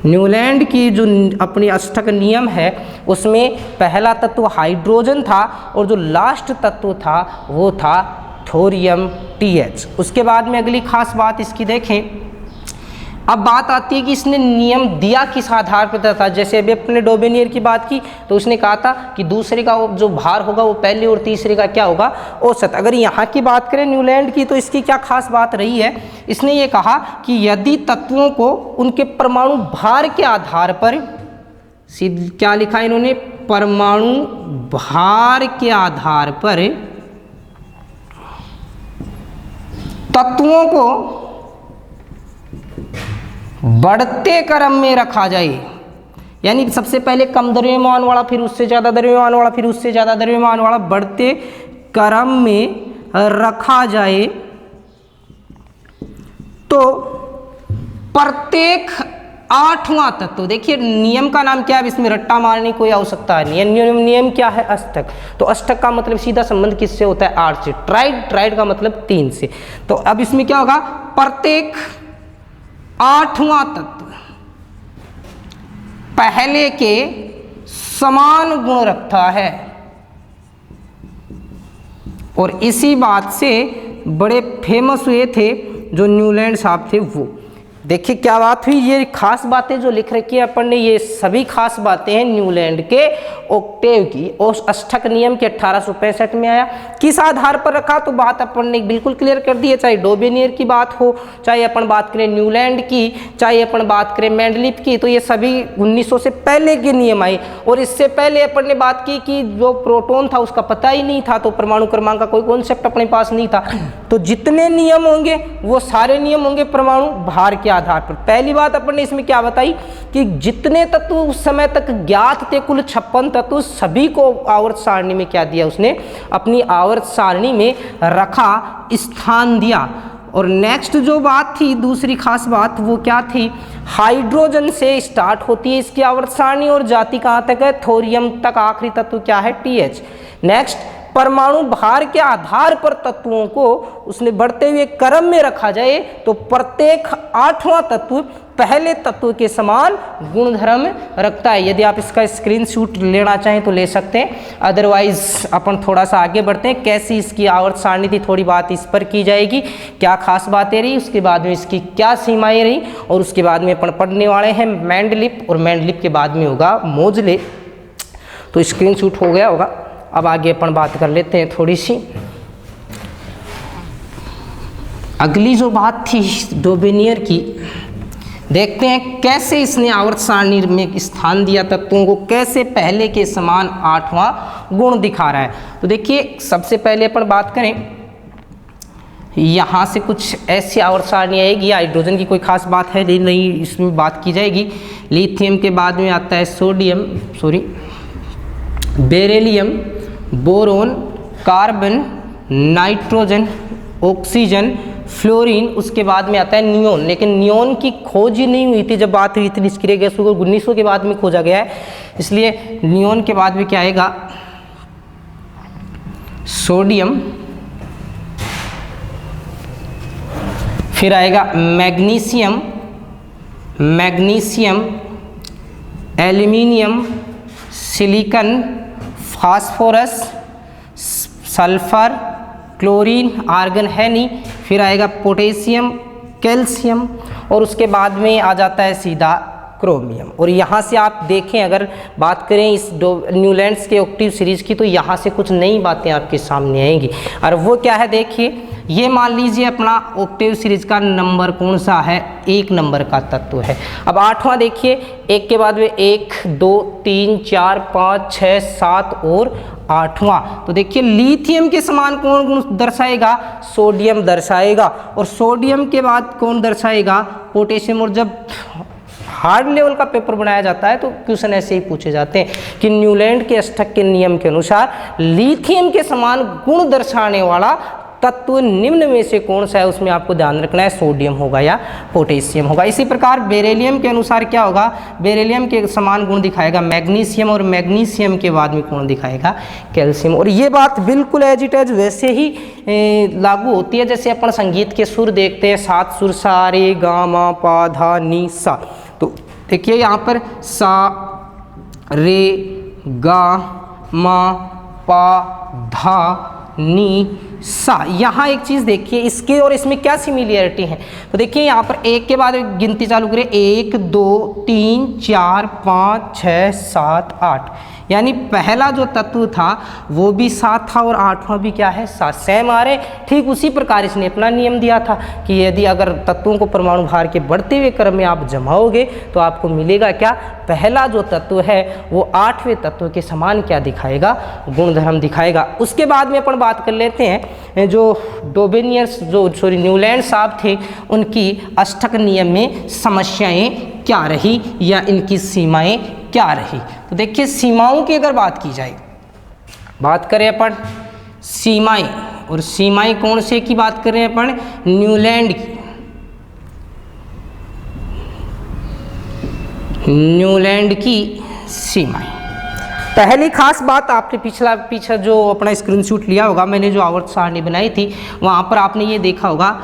न्यूलैंड की जो अपनी अष्टक नियम है उसमें पहला तत्व हाइड्रोजन था और जो लास्ट तत्व था वो था थोरियम TH। उसके बाद में अगली खास बात इसकी देखें। अब बात आती है कि इसने नियम दिया किस आधार पर था। जैसे अभी अपने डोबेनियर की बात की तो उसने कहा था कि दूसरे का जो भार होगा वो पहले और तीसरे का क्या होगा, औसत। अगर यहाँ की बात करें न्यूलैंड की, तो इसकी क्या खास बात रही है, इसने ये कहा कि यदि तत्वों को उनके परमाणु भार के आधार पर, क्या लिखा इन्होंने, परमाणु भार के आधार पर तत्वों को बढ़ते क्रम में रखा जाए, यानी सबसे पहले कम द्रव्यमान वाला, फिर उससे ज़्यादा द्रव्यमान वाला, फिर उससे ज़्यादा द्रव्यमान वाला, बढ़ते क्रम में रखा जाए, तो प्रत्येक 8वां तत्व, देखिए नियम का नाम क्या है, इसमें रट्टा मारने की कोई आवश्यकता नहीं। नियम क्या है, अष्टक। तो अष्टक का मतलब सीधा संबंध किससे होता है, 8 से। ट्राइड का मतलब 3 से। तो अब इसमें क्या होगा, प्रत्येक 8वां तत्व पहले के समान गुण रखता है। और इसी बात से बड़े फेमस हुए थे जो न्यूलैंड साहब थे वो। देखिए क्या बात हुई, ये खास बातें जो लिख रखी है अपन ने, ये सभी खास बातें हैं न्यूलैंड के ऑक्टेव की। और अष्टक नियम के 1865 में आया। किस आधार पर रखा, तो बात अपन ने बिल्कुल क्लियर कर दी है। चाहे डोबेनियर की बात हो, चाहे अपन बात करें न्यूलैंड की, चाहे अपन बात करें मेंडलीफ की, तो ये सभी 1900 से पहले के नियम आए। और इससे पहले अपन ने बात की कि जो प्रोटॉन था उसका पता ही नहीं था, तो परमाणु क्रमांक का कोई कॉन्सेप्ट अपने पास नहीं था। तो जितने नियम होंगे वो सारे नियम होंगे परमाणु भार के आधार पर। पहली बात अपन ने इसमें क्या बताई कि जितने तत्व उस समय तक ज्ञात थे, कुल 56 तत्व, सभी को आवर्त सारणी में क्या दिया, उसने अपनी आवर्त सारणी में रखा, स्थान दिया। और नेक्स्ट जो बात थी, दूसरी खास बात, वो क्या थी, हाइड्रोजन से स्टार्ट होती है इसकी आवर्त सारणी और जाती कहाँ तक है, थोरियम तक। आखिरी तत्व क्या है, TH। नेक्स्ट, परमाणु भार के आधार पर तत्वों को उसने बढ़ते हुए क्रम में रखा जाए, तो प्रत्येक 8वां तत्व पहले तत्व के समान गुणधर्म रखता है। यदि आप इसका स्क्रीनशॉट लेना चाहें तो ले सकते हैं, अदरवाइज अपन थोड़ा सा आगे बढ़ते हैं। कैसी इसकी आवर्त सारणी थी, थोड़ी बात इस पर की जाएगी, क्या खास बातें रही, उसके बाद में इसकी क्या सीमाएं रही, और उसके बाद में अपन पढ़ने वाले हैं मेंडलीफ, और मेंडलीफ के बाद में होगा मोजले। तो स्क्रीनशॉट हो गया होगा। अब आगे अपन बात कर लेते हैं थोड़ी सी। अगली जो बात थी डोबेनियर की, देखते हैं कैसे इसने आवर्त सारणी में स्थान दिया तत्वों को, कैसे पहले के समान 8वां गुण दिखा रहा है। तो देखिए सबसे पहले अपन बात करें, यहाँ से कुछ ऐसी आवर्त सारणी आएगी। हाइड्रोजन की कोई खास बात है नहीं, इसमें बात की जाएगी। लिथियम के बाद में आता है beryllium, boron, carbon, nitrogen, oxygen, fluorine, उसके बाद में आता है नियोन। लेकिन नियोन की खोज ही नहीं हुई थी जब बात हुई थी निष्क्रिय गैसों को, 1900 के बाद में खोजा गया है, इसलिए नियोन के बाद में क्या आएगा, सोडियम, फिर आएगा magnesium, aluminium, silicon, phosphorus, sulphur, chlorine, argon है नहीं, फिर आएगा पोटेशियम, कैल्शियम, और उसके बाद में आ जाता है सीधा क्रोमियम। और यहाँ से आप देखें, अगर बात करें इस न्यूलैंड्स के ऑक्टेव सीरीज की, तो यहाँ से कुछ नई बातें आपके सामने आएंगी। और वो क्या है, देखिए ये मान लीजिए अपना ऑक्टेव सीरीज का नंबर कौन सा है, 1 नंबर का तत्व है। अब 8वां देखिए, 1 के बाद में 1, 2, 3, 4, 5, 6, 7 और 8वां। तो देखिए लिथियम के समान कौन गुण दर्शाएगा, सोडियम दर्शाएगा, और सोडियम के बाद कौन दर्शाएगा, पोटेशियम। और जब हार्ड लेवल का पेपर बनाया जाता है तो क्वेश्चन ऐसे ही पूछे जाते हैं कि न्यूलैंड के अष्टक के नियम के अनुसार लिथियम के समान गुण दर्शाने वाला तत्व निम्न में से कौन सा है, उसमें आपको ध्यान रखना है, सोडियम होगा या पोटेशियम होगा। इसी प्रकार बेरिलियम के अनुसार क्या होगा, बेरिलियम के समान गुण दिखाएगा मैग्नीशियम, और मैग्नीशियम के बाद में कौन दिखाएगा, कैल्शियम। और ये बात बिल्कुल एज इट एज वैसे ही लागू होती है जैसे अपन संगीत के सुर देखते हैं, 7 सुर, सा रे गा मा पा धा नी सा। तो देखिए यहाँ पर सा रे गा मा पा धा नी सा। यहाँ एक चीज़ देखिए, इसके और इसमें क्या सिमिलरिटी है। तो देखिए यहाँ पर 1 के बाद गिनती चालू करें, 1, 2, 3, 4, 5, 6, 7, 8, यानी पहला जो तत्व था वो भी 7 था और 8वां भी क्या है, 7, सेम आ रहे। ठीक उसी प्रकार इसने अपना नियम दिया था कि यदि अगर तत्वों को परमाणु भार के बढ़ते हुए क्रम में आप जमाओगे तो आपको मिलेगा क्या, पहला जो तत्व है वो 8वें तत्व के समान क्या दिखाएगा, गुणधर्म दिखाएगा। उसके बाद में अपन बात कर लेते हैं जो डोबेनियर्स न्यूलैंड साहब थे, उनकी अष्टक नियम में समस्याएं क्या रही या इनकी सीमाएं क्या रही। तो देखिए सीमाओं की अगर बात की जाए, बात करें अपन सीमाएं, और सीमाएं कौन से की बात कर रहे हैं अपन, न्यूलैंड की। न्यूलैंड की सीमाएं, पहली खास बात आपने पीछा जो अपना स्क्रीनशॉट लिया होगा, मैंने जो आवर्त सारणी बनाई थी वहाँ पर आपने ये देखा होगा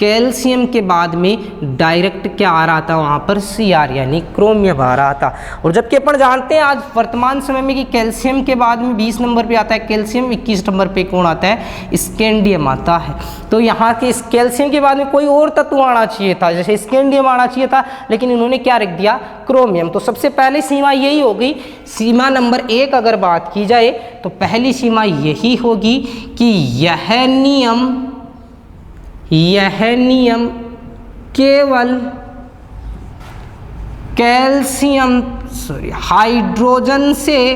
कैल्शियम के बाद में डायरेक्ट क्या आ रहा था, वहाँ पर Cr यानी क्रोमियम आ रहा था। और जबकि अपन जानते हैं आज वर्तमान समय में कि कैल्शियम के बाद में 20 नंबर पे आता है कैल्शियम, 21 नंबर पे कौन आता है, स्कैंडियम आता है। तो यहाँ के इस कैल्शियम के बाद में कोई और तत्व आना चाहिए था, जैसे स्कैंडियम आना चाहिए था, लेकिन इन्होंने क्या रख दिया, क्रोमियम। तो सबसे पहले सीमा यही होगी, सीमा नंबर 1 अगर बात की जाए तो पहली सीमा यही होगी कि यह नियम केवल हाइड्रोजन से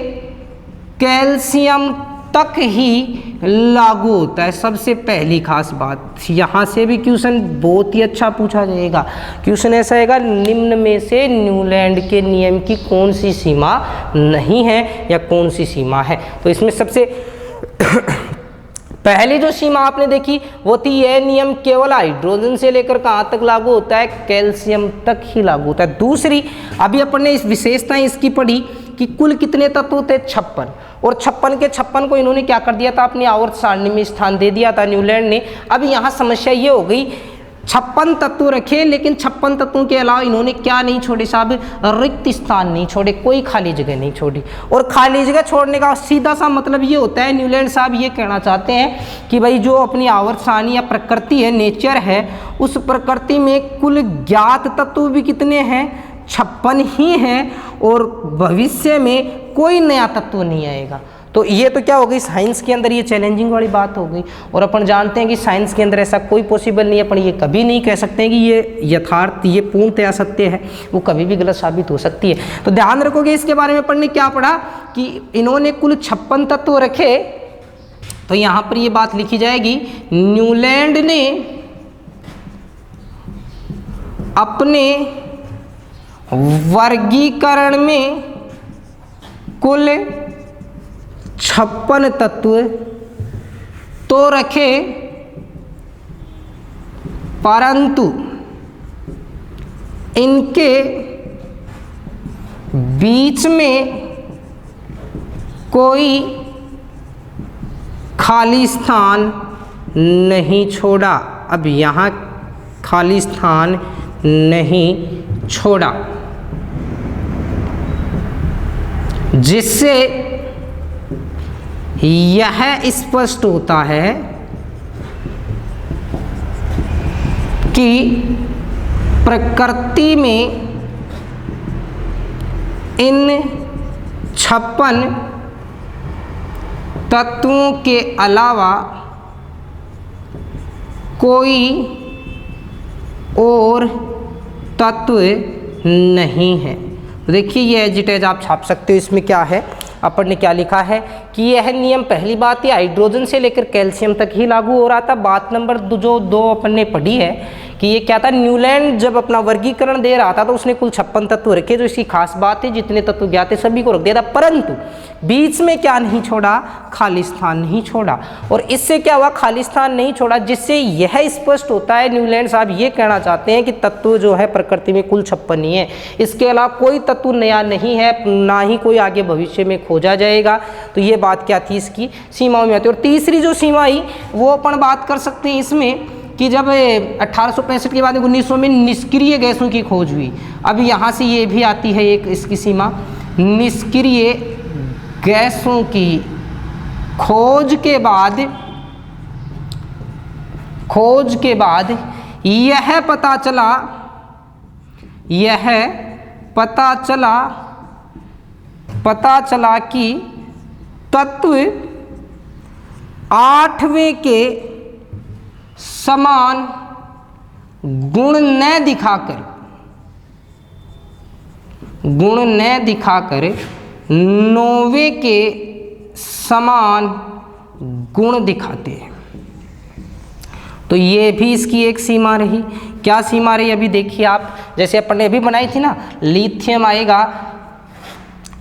कैल्शियम तक ही लागू होता है। सबसे पहली खास बात, यहाँ से भी क्वेश्चन बहुत ही अच्छा पूछा जाएगा। क्वेश्चन ऐसा आएगा, निम्न में से न्यूलैंड के नियम की कौन सी सीमा नहीं है या कौन सी सीमा है। तो इसमें सबसे पहली जो सीमा आपने देखी वो थी, यह नियम केवल हाइड्रोजन से लेकर कहाँ तक लागू होता है, कैल्शियम तक ही लागू होता है। दूसरी, अभी अपन ने इस विशेषताएं इसकी पढ़ी कि कुल कितने तत्व थे, 56, और 56 के 56 को इन्होंने क्या कर दिया था, अपनी आवर्त सारणी में स्थान दे दिया था न्यूलैंड ने। अब यहाँ समस्या ये हो गई, 56 तत्व रखे, लेकिन 56 तत्वों के अलावा इन्होंने क्या नहीं छोड़े साहब, रिक्त स्थान नहीं छोड़े, कोई खाली जगह नहीं छोड़ी। और खाली जगह छोड़ने का सीधा सा मतलब ये होता है, न्यूलैंड साहब ये कहना चाहते हैं कि भाई जो अपनी आवर्त सारणी या प्रकृति है, नेचर है, उस प्रकृति में कुल ज्ञात तत्व भी कितने हैं, 56 ही हैं, और भविष्य में कोई नया तत्व नहीं आएगा। तो ये तो क्या हो गई, साइंस के अंदर ये चैलेंजिंग वाली बात हो गई। और अपन जानते हैं कि साइंस के अंदर ऐसा कोई पॉसिबल नहीं है, अपन ये कभी नहीं कह सकते हैं कि ये यथार्थ, ये पूर्णतया सत्य है, वो कभी भी गलत साबित हो सकती है। तो ध्यान रखोगे इसके बारे में अपन ने क्या पढ़ा कि इन्होंने कुल 56 तत्व रखे। तो यहाँ पर ये बात लिखी जाएगी, न्यूलैंड ने अपने वर्गीकरण में कुल 56 तत्व तो रखे, परंतु इनके बीच में कोई खाली स्थान नहीं छोड़ा। अब यहाँ खाली स्थान नहीं छोड़ा, जिससे यह स्पष्ट होता है कि प्रकृति में इन 56 तत्वों के अलावा कोई और तत्व नहीं है। देखिए ये एज इट इज आप छाप सकते हो। इसमें क्या है, अपन ने क्या लिखा है कि यह नियम पहली बात ये हाइड्रोजन से लेकर कैल्शियम तक ही लागू हो रहा था। बात नंबर जो 2 अपन ने पढ़ी है कि ये क्या था, न्यूलैंड जब अपना वर्गीकरण दे रहा था तो उसने कुल 56 तत्व रखे। जो इसकी खास बात है, जितने तत्व ज्ञात है सभी को रख दिया था, परंतु बीच में क्या नहीं छोड़ा, खाली स्थान नहीं छोड़ा। और इससे क्या हुआ, खाली स्थान नहीं छोड़ा, जिससे यह स्पष्ट होता है, न्यूलैंड साहब ये कहना चाहते हैं कि तत्व जो है प्रकृति में कुल 56 ही है, इसके अलावा कोई तत्व नया नहीं है, ना ही कोई आगे भविष्य में खोजा जाएगा। तो ये बात क्या थी, इसकी सीमाओं में आती है। और तीसरी जो सीमा आई वो अपन बात कर सकते हैं इसमें कि जब 1865 के बाद 1900 में निष्क्रिय गैसों की खोज हुई। अब यहाँ से ये भी आती है एक इसकी सीमा, निष्क्रिय गैसों की खोज के बाद यह पता चला कि तत्व 8वें के समान गुण न दिखाकर 9वें के समान गुण दिखाते हैं। तो ये भी इसकी एक सीमा रही। क्या सीमा रही, अभी देखिए आप, जैसे अपन ने अभी बनाई थी ना, लिथियम आएगा,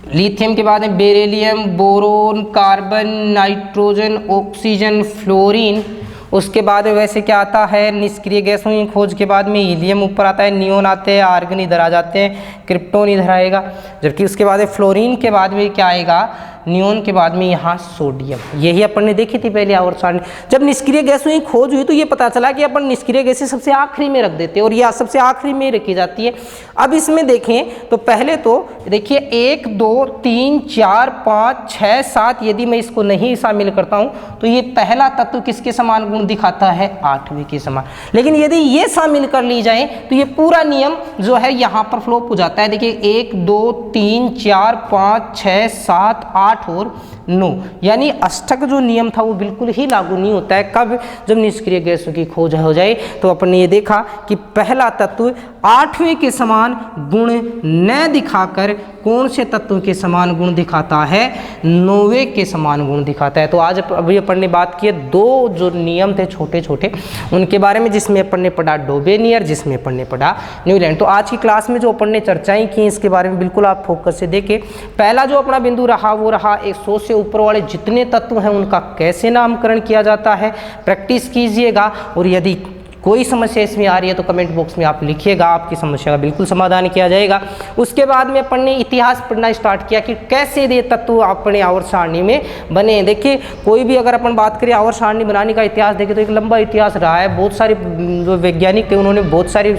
लिथियम के बाद में beryllium, boron, carbon, nitrogen, oxygen, fluorine, उसके बाद वैसे क्या आता है, निष्क्रिय गैसों की खोज के बाद में हीलियम ऊपर आता है, नियोन आते हैं, आर्गन इधर आ जाते हैं, क्रिप्टोन इधर आएगा, जबकि उसके बाद फ्लोरीन के बाद में क्या आएगा, नियोन के बाद में यहाँ सोडियम। यही अपन ने देखी थी पहले आवर्त सारणी। जब निष्क्रिय गैसों की खोज हुई तो ये पता चला कि अपन निष्क्रिय गैसें सबसे आखिरी में रख देते हैं और यह सबसे आखिरी में रखी जाती है। अब इसमें देखें तो पहले तो देखिए 1 2 3 4 5 6 7, यदि मैं इसको नहीं शामिल करता हूँ तो ये पहला तत्व किसके समान गुण दिखाता है, 8वें के समान। लेकिन यदि ये शामिल कर ली जाए तो ये पूरा नियम जो है यहाँ पर फ्लॉप हो जाता है। देखिए 1 2 3 4 5 6 7 8 और 9, यानी अष्टक जो नियम था वो बिल्कुल ही लागू नहीं होता है। कब, जब निष्क्रिय गैसों की खोज हो जाए। तो अपन ने ये देखा कि पहला तत्व 8वें के समान गुण न दिखाकर कौन से तत्व के समान गुण दिखाता है, 9वें के समान गुण दिखाता है। तो आज अभी अपन ने बात की 2 जो नियम थे छोटे छोटे उनके बारे में, जिसमें अपन ने पढ़ा डोबेनियर, जिसमें अपन ने पढ़ा न्यूलैंड। तो आज की क्लास में जो अपन ने चर्चाएं की इसके बारे में बिल्कुल आप फोकस से देखें। पहला जो अपना बिंदु रहा वो रहा 100 से ऊपर वाले जितने तत्व हैं उनका कैसे नामकरण किया जाता है, प्रैक्टिस कीजिएगा। और यदि कोई समस्या इसमें आ रही है तो कमेंट बॉक्स में आप लिखिएगा, आपकी समस्या का बिल्कुल समाधान किया जाएगा। उसके बाद में अपन ने इतिहास पढ़ना स्टार्ट किया कि कैसे ये तत्व अपने आवर्त सारणी में बने। देखिए कोई भी अगर अपन बात करें आवर्त सारणी बनाने का इतिहास देखें तो एक लंबा इतिहास रहा है। बहुत सारे जो वैज्ञानिक थे उन्होंने बहुत सारी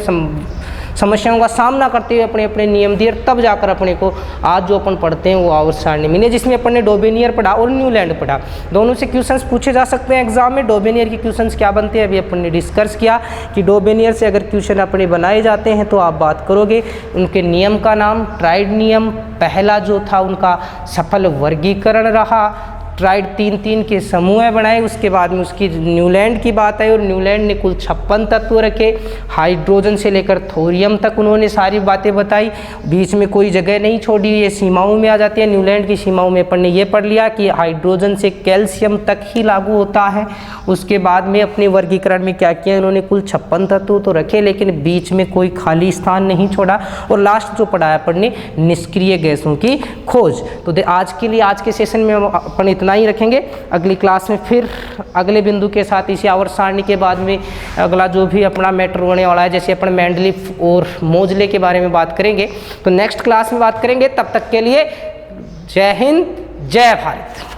समस्याओं का सामना करते हुए अपने अपने नियम दिए, तब जाकर अपने को आज जो अपन पढ़ते हैं वो आवर्त सारणी मिले, जिसमें अपन ने डोबेनियर पढ़ा और न्यूलैंड पढ़ा। दोनों से क्वेश्चंस पूछे जा सकते हैं एग्जाम में। डोबेनियर के क्वेश्चंस क्या बनते हैं अभी अपन ने डिस्कस किया कि डोबेनियर से अगर क्वेश्चन अपने बनाए जाते हैं तो आप बात करोगे उनके नियम का नाम, ट्राइड नियम, पहला जो था उनका सफल वर्गीकरण रहा, टेट्राइड 3-3 के समूह बनाए। उसके बाद में उसकी न्यूलैंड की बात आई और न्यूलैंड ने कुल 56 तत्व रखे, हाइड्रोजन से लेकर थोरियम तक उन्होंने सारी बातें बताई, बीच में कोई जगह नहीं छोड़ी, ये सीमाओं में आ जाती है। न्यूलैंड की सीमाओं में अपन ने ये पढ़ लिया कि हाइड्रोजन से कैल्शियम तक ही लागू होता है। उसके बाद में अपने वर्गीकरण में क्या किया इन्होंने, कुल 56 तत्व तो रखे लेकिन बीच में कोई खाली स्थान नहीं छोड़ा। और लास्ट जो पढ़ाया अपन ने निष्क्रिय गैसों की खोज। तो आज के लिए आज के सेशन में अपन इतना ही रखेंगे। अगली क्लास में फिर अगले बिंदु के साथ इसी आवर्त सारणी के बाद में अगला जो भी अपना मैटर होने वाला है, जैसे अपन मेंडलीफ और मोजले के बारे में बात करेंगे, तो नेक्स्ट क्लास में बात करेंगे। तब तक के लिए जय हिंद, जय भारत।